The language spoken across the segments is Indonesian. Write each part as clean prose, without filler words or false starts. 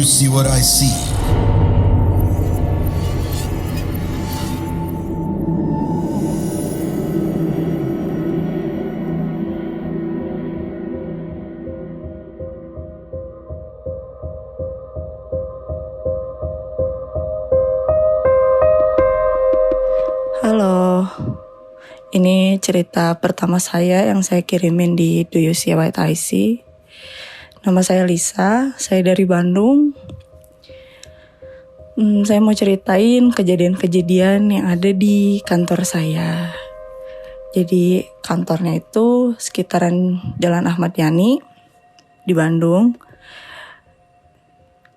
you see what I see? Halo, ini cerita pertama saya yang saya kirimin di Do You See What I See. Nama saya Lisa, saya dari Bandung. Saya mau ceritain kejadian-kejadian yang ada di kantor saya. Jadi kantornya itu sekitaran Jalan Ahmad Yani di Bandung.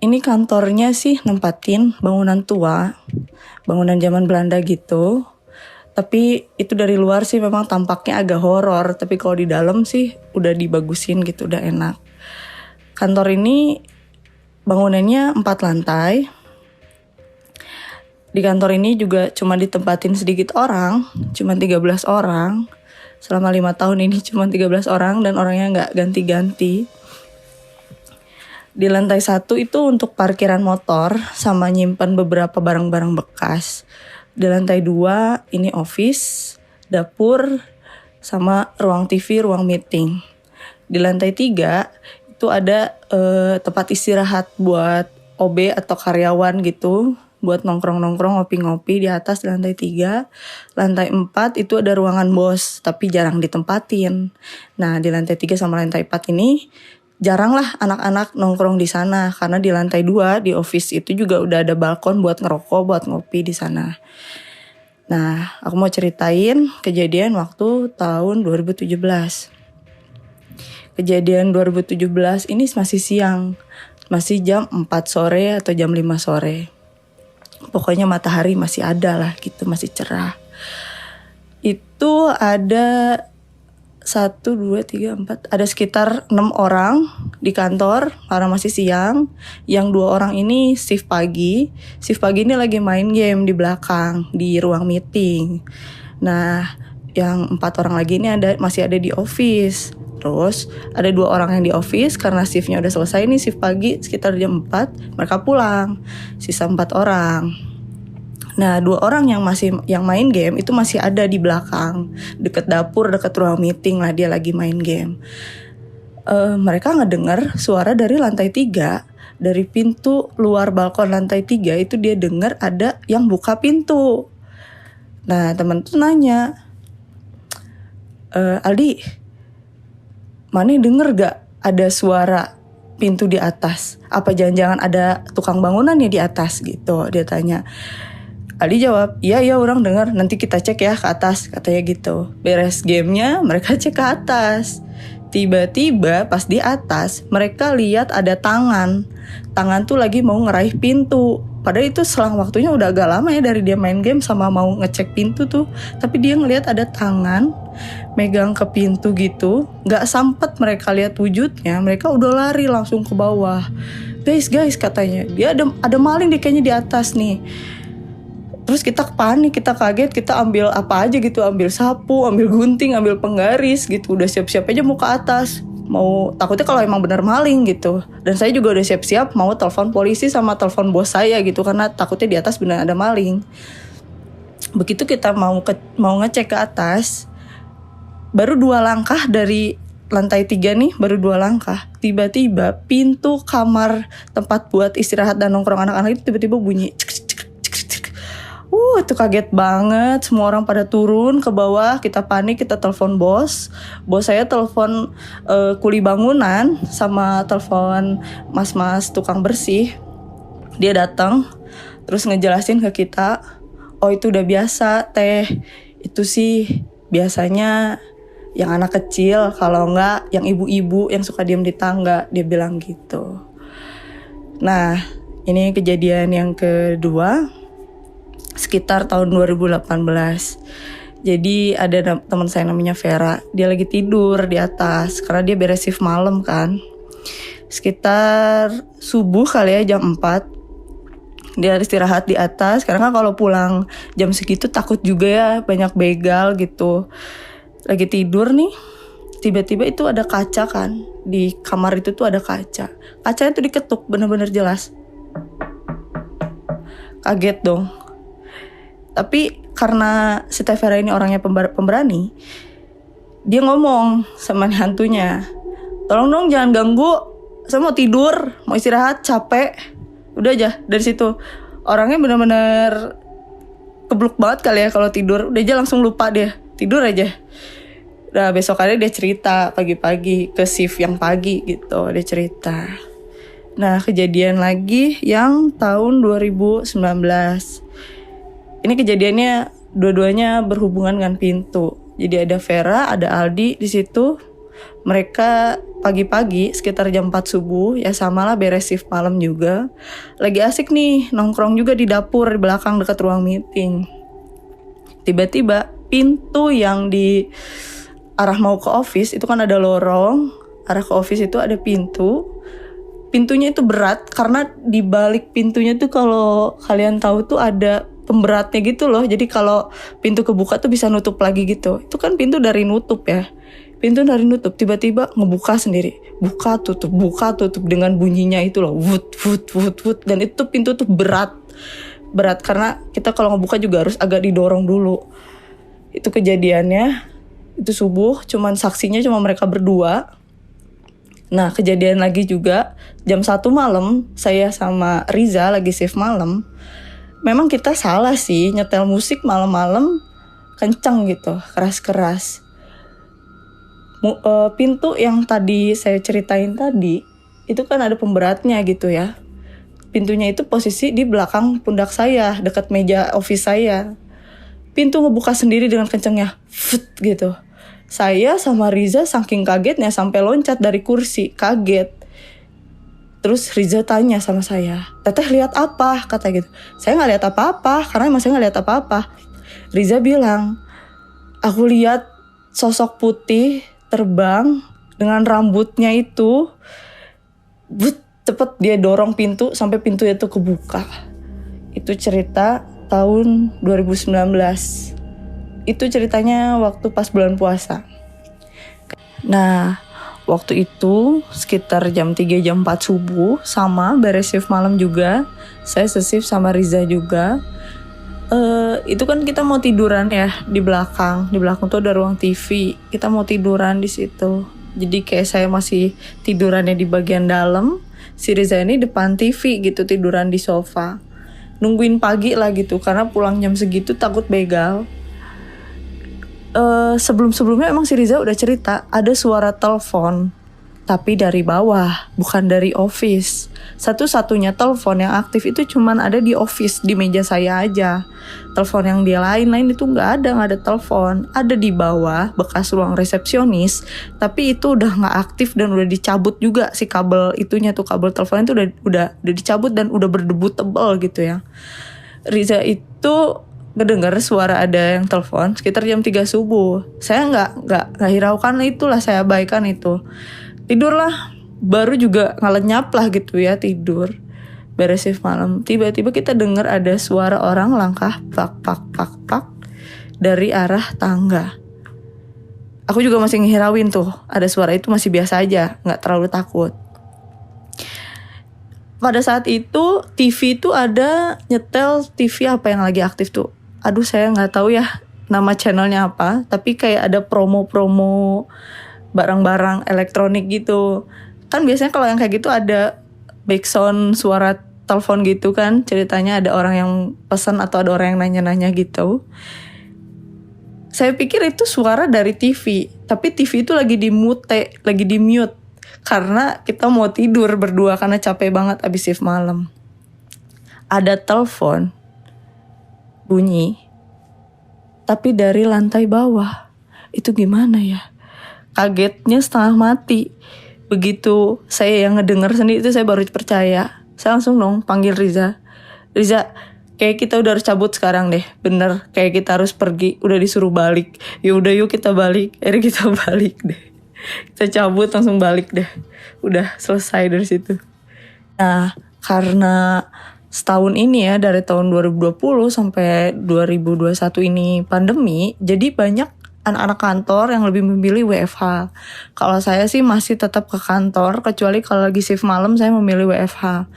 Ini kantornya sih nempatin bangunan tua, bangunan zaman Belanda gitu. Tapi itu dari luar sih memang tampaknya agak horor. Tapi kalau di dalam sih udah dibagusin gitu, udah enak. Kantor ini bangunannya 4 lantai. Di kantor ini juga cuma ditempatin sedikit orang, cuma 13 orang. Selama 5 tahun ini cuma 13 orang dan orangnya gak ganti-ganti. Di lantai 1 itu untuk parkiran motor sama nyimpan beberapa barang-barang bekas. Di lantai 2 ini office, dapur, sama ruang TV, ruang meeting. Di lantai 3 itu ada tempat istirahat buat OB atau karyawan gitu. Buat nongkrong-nongkrong, ngopi-ngopi di atas di lantai 3. Lantai 4 itu ada ruangan bos, tapi jarang ditempatin. Nah di lantai 3 sama lantai 4 ini jarang lah anak-anak nongkrong di sana. Karena di lantai 2 di office itu juga udah ada balkon buat ngerokok, buat ngopi di sana. Nah, aku mau ceritain kejadian waktu tahun 2017. Kejadian 2017 ini masih siang. Masih jam 4 sore atau jam 5 sore. Pokoknya matahari masih ada lah gitu, masih cerah. Itu ada 1, 2, 3, 4, ada sekitar 6 orang di kantor karena masih siang. Yang 2 orang ini shift pagi. Shift pagi ini lagi main game di belakang, di ruang meeting. Nah, yang 4 orang lagi ini masih ada di office. Terus ada 2 orang yang di office karena shiftnya udah selesai nih, shift pagi sekitar jam 4, mereka pulang. Sisa 4 orang. Nah 2 orang yang main game itu masih ada di belakang, deket dapur, deket ruang meeting lah, dia lagi main game. Mereka ngedenger suara dari lantai 3, dari pintu luar balkon lantai 3 itu dia denger ada yang buka pintu. Nah temen tuh nanya, Aldi, mana denger gak ada suara pintu di atas? Apa jangan-jangan ada tukang bangunan ya di atas gitu, dia tanya. Ali jawab, iya orang dengar, nanti kita cek ya ke atas, katanya gitu. Beres gamenya, mereka cek ke atas. Tiba-tiba pas di atas, mereka lihat ada tangan. Tangan tuh lagi mau ngeraih pintu. Padahal itu selang waktunya udah agak lama ya dari dia main game sama mau ngecek pintu tuh. Tapi dia ngelihat ada tangan megang ke pintu gitu. Gak sempet mereka lihat wujudnya, mereka udah lari langsung ke bawah. Guys katanya, dia ada maling deh kayaknya di atas nih. Terus kita panik, kita kaget, kita ambil apa aja gitu, ambil sapu, ambil gunting, ambil penggaris gitu, udah siap-siap aja mau ke atas. Mau takutnya kalau emang benar maling gitu. Dan saya juga udah siap-siap mau telepon polisi sama telepon bos saya gitu karena takutnya di atas benar ada maling. Begitu kita mau ngecek ke atas, baru 2 langkah dari lantai 3 nih, baru 2 langkah. Tiba-tiba pintu kamar tempat buat istirahat dan nongkrong anak-anak itu tiba-tiba bunyi cek. Itu kaget banget, semua orang pada turun ke bawah, kita panik, kita telepon bos. Bos saya telepon kuli bangunan sama telepon mas-mas tukang bersih. Dia datang, terus ngejelasin ke kita, oh itu udah biasa teh, itu sih biasanya yang anak kecil, kalau enggak yang ibu-ibu yang suka diem di tangga, dia bilang gitu. Nah, ini kejadian yang kedua. Sekitar tahun 2018. Jadi ada teman saya namanya Vera. Dia lagi tidur di atas karena dia beres shift malam kan. Sekitar subuh kali ya, jam 4. Dia istirahat di atas karena kan kalau pulang jam segitu takut juga ya, banyak begal gitu. Lagi tidur nih. tiba-tiba itu ada kaca kan, di kamar itu tuh ada kaca. Kacanya tuh diketuk bener-bener jelas. Kaget dong. Tapi karena si Tevera ini orangnya pemberani, dia ngomong sama hantunya, tolong dong jangan ganggu, saya mau tidur, mau istirahat, capek. Udah aja dari situ. Orangnya bener-bener kebluk banget kali ya kalau tidur. Udah aja langsung lupa dia, tidur aja. Udah besokannya dia cerita pagi-pagi ke shift yang pagi gitu, dia cerita. Nah kejadian lagi yang tahun 2019. Ini kejadiannya dua-duanya berhubungan dengan pintu. Jadi ada Vera, ada Aldi di situ. Mereka pagi-pagi sekitar jam 4 subuh, ya samalah beres shift malam juga. Lagi asik nih nongkrong juga di dapur di belakang dekat ruang meeting. Tiba-tiba pintu yang di arah mau ke office itu kan ada lorong, arah ke office itu ada pintu. Pintunya itu berat karena di balik pintunya tuh kalau kalian tahu tuh ada pemberatnya gitu loh. Jadi kalau pintu kebuka tuh bisa nutup lagi gitu. Itu kan pintu dari nutup ya. Pintu dari nutup tiba-tiba ngebuka sendiri. Buka tutup dengan bunyinya itu loh. Wut wut wut wut, dan itu pintu tuh berat. Berat karena kita kalau ngebuka juga harus agak didorong dulu. Itu kejadiannya. Itu subuh, saksinya cuma mereka berdua. Nah kejadian lagi juga jam 1 malam, saya sama Riza lagi shift malam. Memang kita salah sih nyetel musik malam-malam kenceng gitu, keras-keras. Pintu yang tadi saya ceritain tadi, itu kan ada pemberatnya gitu ya. Pintunya itu posisi di belakang pundak saya, dekat meja office saya. Pintu ngebuka sendiri dengan kencengnya, fut gitu. Saya sama Riza saking kagetnya sampai loncat dari kursi, kaget. Terus Riza tanya sama saya, "Teteh lihat apa?" kata gitu. Saya nggak lihat apa-apa, karena emang saya nggak lihat apa-apa. Riza bilang, "Aku lihat sosok putih terbang dengan rambutnya itu, cepet dia dorong pintu sampai pintu itu kebuka." Itu cerita tahun 2019. Itu ceritanya waktu pas bulan puasa. Nah, waktu itu sekitar jam 3 jam 4 subuh, sama beres shift malam juga. Saya se-shift sama Riza juga. Itu kan kita mau tiduran ya di belakang. Di belakang tuh ada ruang TV. Kita mau tiduran di situ. Jadi kayak saya masih tidurannya di bagian dalam. Si Riza ini depan TV gitu, tiduran di sofa. Nungguin pagi lah gitu, karena pulang jam segitu takut begal. Sebelum-sebelumnya emang si Riza udah cerita ada suara telepon, tapi dari bawah, bukan dari office. Satu-satunya telepon yang aktif itu cuman ada di office, di meja saya aja. Telepon yang dia lain itu nggak ada telepon. Ada di bawah bekas ruang resepsionis, tapi itu udah nggak aktif dan udah dicabut juga si kabel itunya tuh, kabel teleponnya itu udah dicabut dan udah berdebu tebal gitu ya. Riza itu ngedengar suara ada yang telepon sekitar jam 3 subuh. Saya nggak hiraukan itulah, saya abaikan itu. Tidurlah, baru juga ngelenyap lah gitu ya, tidur. Beres shift malam, tiba-tiba kita dengar ada suara orang langkah pak pak pak pak dari arah tangga. Aku juga masih ngehirauin tuh, ada suara itu masih biasa aja, nggak terlalu takut. Pada saat itu TV itu ada nyetel, TV apa yang lagi aktif tuh. Aduh saya nggak tahu ya nama channelnya apa, tapi kayak ada promo-promo barang-barang elektronik gitu. Kan biasanya kalau yang kayak gitu ada backsound suara telepon gitu kan, ceritanya ada orang yang pesan atau ada orang yang nanya-nanya gitu. Saya pikir itu suara dari TV, tapi TV itu lagi di mute, lagi di mute. Karena kita mau tidur berdua karena capek banget abis shift malam. Ada telepon bunyi, tapi dari lantai bawah. Itu gimana ya? Kagetnya setengah mati. Begitu saya yang ngedenger sendiri itu saya baru percaya. Saya langsung dong panggil Riza. Riza, kayak kita udah harus cabut sekarang deh. Bener, kayak kita harus pergi. Udah disuruh balik. Yaudah yuk kita balik. Akhirnya kita balik deh. Kita cabut langsung balik deh. Udah selesai dari situ. Nah, karena setahun ini ya, dari tahun 2020 sampai 2021 ini pandemi, jadi banyak anak-anak kantor yang lebih memilih WFH. Kalau saya sih masih tetap ke kantor, kecuali kalau lagi shift malam saya memilih WFH.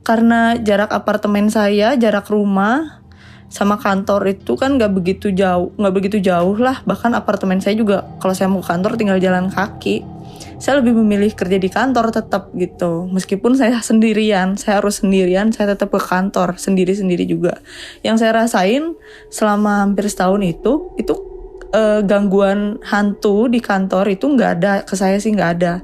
Karena jarak apartemen saya, jarak rumah sama kantor itu kan nggak begitu jauh lah. Bahkan apartemen saya juga kalau saya mau ke kantor tinggal jalan kaki. Saya lebih memilih kerja di kantor tetap gitu. Meskipun saya sendirian, saya harus sendirian, saya tetap ke kantor sendiri-sendiri juga. Yang saya rasain selama hampir setahun itu gangguan hantu di kantor itu nggak ada, ke saya sih nggak ada,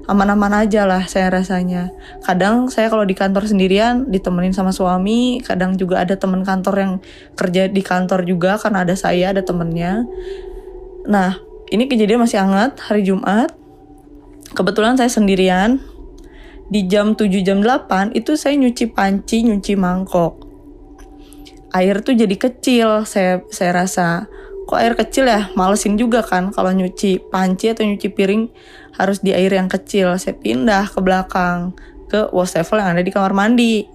aman-aman aja lah saya rasanya. Kadang saya kalau di kantor sendirian ditemenin sama suami, kadang juga ada teman kantor yang kerja di kantor juga karena ada saya, ada temennya. Nah ini kejadian masih hangat hari Jumat, kebetulan saya sendirian, di jam 7 jam 8 itu saya nyuci panci, nyuci mangkok, air tuh jadi kecil, saya rasa kok air kecil ya, malesin juga kan kalau nyuci panci atau nyuci piring harus di air yang kecil. Saya pindah ke belakang ke wastafel yang ada di kamar mandi,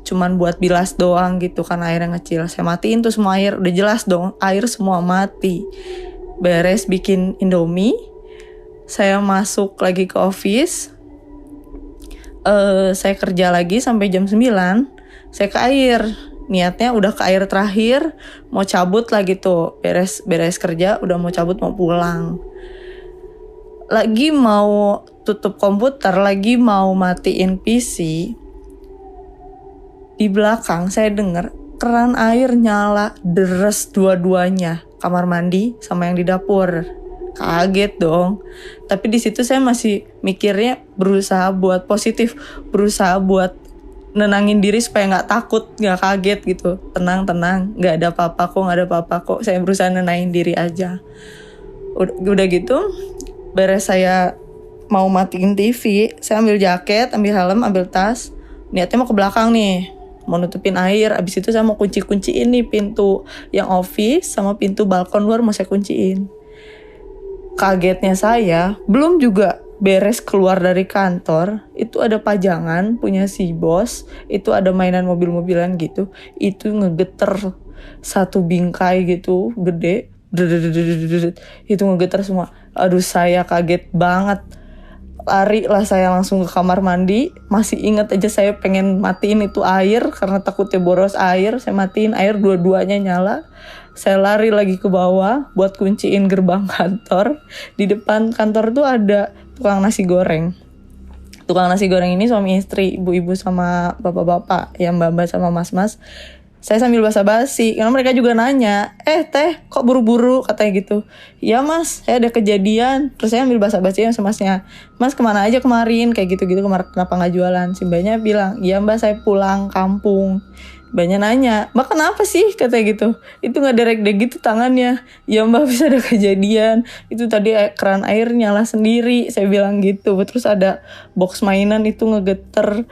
cuman buat bilas doang gitu kan air yang kecil. Saya matiin tuh semua air, udah jelas dong air semua mati. Beres bikin Indomie, saya masuk lagi ke office, saya kerja lagi sampai jam 9, saya ke air. Niatnya udah ke air terakhir, mau cabut lah gitu, beres kerja, udah mau cabut mau pulang. Lagi mau tutup komputer, lagi mau matiin PC, di belakang saya dengar keran air nyala deres dua-duanya, kamar mandi sama yang di dapur. Kaget dong. Tapi di situ saya masih mikirnya berusaha buat positif, berusaha buat nenangin diri supaya nggak takut, nggak kaget gitu. Tenang, nggak ada apa-apa kok. Saya berusaha nenangin diri aja. Udah gitu, beres saya mau matiin TV, saya ambil jaket, ambil helm, ambil tas. Niatnya mau ke belakang nih, mau nutupin air. Abis itu saya mau kunci-kunciin nih pintu yang office sama pintu balkon luar mau saya kunciin. Kagetnya saya, belum juga beres keluar dari kantor, itu ada pajangan punya si bos, itu ada mainan mobil-mobilan gitu, itu ngegeter satu bingkai gitu, gede, itu ngegeter semua. Aduh saya kaget banget, lari lah saya langsung ke kamar mandi. Masih ingat aja saya pengen matiin itu air, karena takutnya boros air, saya matiin air dua-duanya nyala. Saya lari lagi ke bawah buat kunciin gerbang kantor. Di depan kantor tuh ada tukang nasi goreng. Tukang nasi goreng ini suami istri, ibu-ibu sama bapak-bapak, ya mbak-mbak sama mas-mas. Saya sambil basa-basi, karena mereka juga nanya, teh kok buru-buru, katanya gitu. Ya mas, saya ada kejadian. Terus saya ambil basa-basi sama masnya, mas kemana aja kemarin, kayak gitu-gitu, kenapa gak jualan. Si mbaknya bilang, ya mbak saya pulang kampung. Mbaknya nanya, mbak kenapa sih, katanya gitu. Itu gak derek-dek gitu tangannya. Ya mbak bisa ada kejadian, itu tadi keran air nyala sendiri, saya bilang gitu. Terus ada box mainan itu ngegeter.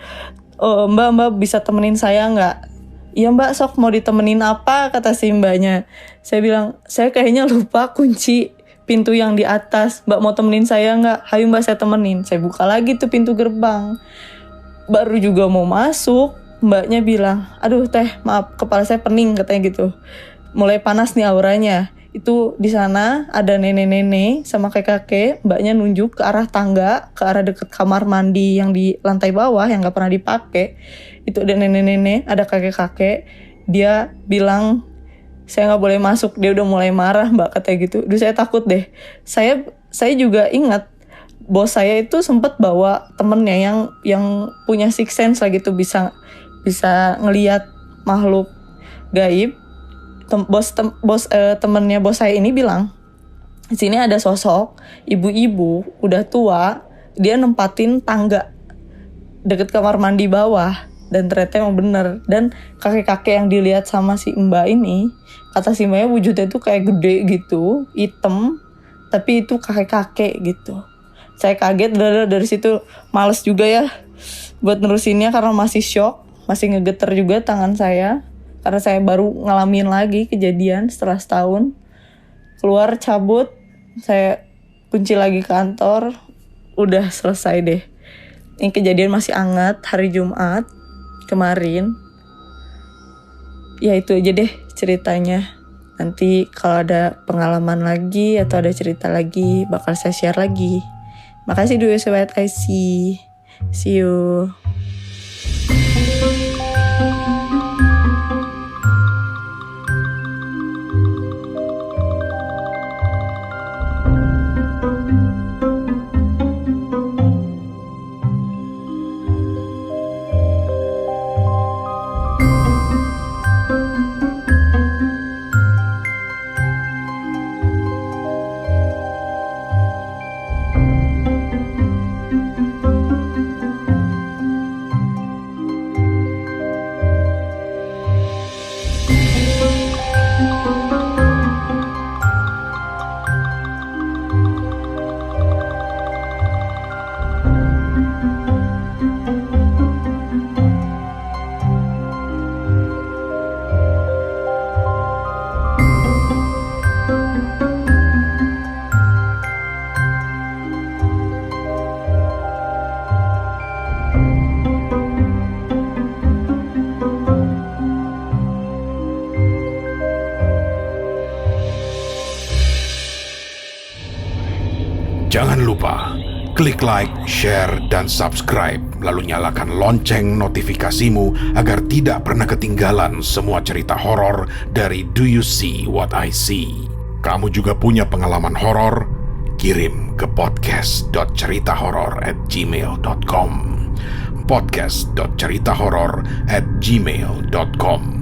Mbak bisa temenin saya gak? Iya mbak, sok mau ditemenin apa, kata si mbaknya. Saya bilang, saya kayaknya lupa kunci pintu yang di atas, mbak mau temenin saya gak? Hayu mbak saya temenin. Saya buka lagi tuh pintu gerbang. Baru juga mau masuk, mbaknya bilang, aduh teh maaf kepala saya pening, katanya gitu. Mulai panas nih auranya. Itu di sana ada nenek-nenek sama kakek-kakek. Mbaknya nunjuk ke arah tangga, ke arah deket kamar mandi yang di lantai bawah yang gak pernah dipakai. Itu ada nenek-nenek, ada kakek-kakek. Dia bilang, saya gak boleh masuk, dia udah mulai marah mbak, katanya gitu. Duh saya takut deh. Saya juga ingat bos saya itu sempat bawa temennya yang punya sixth sense lah gitu, bisa ngelihat makhluk gaib. Temennya bos saya ini bilang, di sini ada sosok ibu-ibu udah tua, dia nempatin tangga deket kamar mandi bawah. Dan ternyata emang bener. Dan kakek-kakek yang dilihat sama si mbak ini, kata si mbaknya wujudnya tuh kayak gede gitu, hitam, tapi itu kakek-kakek gitu. Saya kaget, dari situ males juga ya buat nerusinnya karena masih shock, masih ngegeter juga tangan saya. Karena saya baru ngalamin lagi kejadian setelah setahun. Keluar cabut, saya kunci lagi kantor, udah selesai deh. Ini kejadian masih hangat hari Jumat kemarin. Ya itu aja deh ceritanya. Nanti kalau ada pengalaman lagi atau ada cerita lagi bakal saya share lagi. Makasih dulu Sobat IC. See you. Jangan lupa klik like, share, dan subscribe, lalu nyalakan lonceng notifikasimu agar tidak pernah ketinggalan semua cerita horor dari Do You See What I See. Kamu juga punya pengalaman horor? Kirim ke podcast.ceritahoror@gmail.com podcast.ceritahoror@gmail.com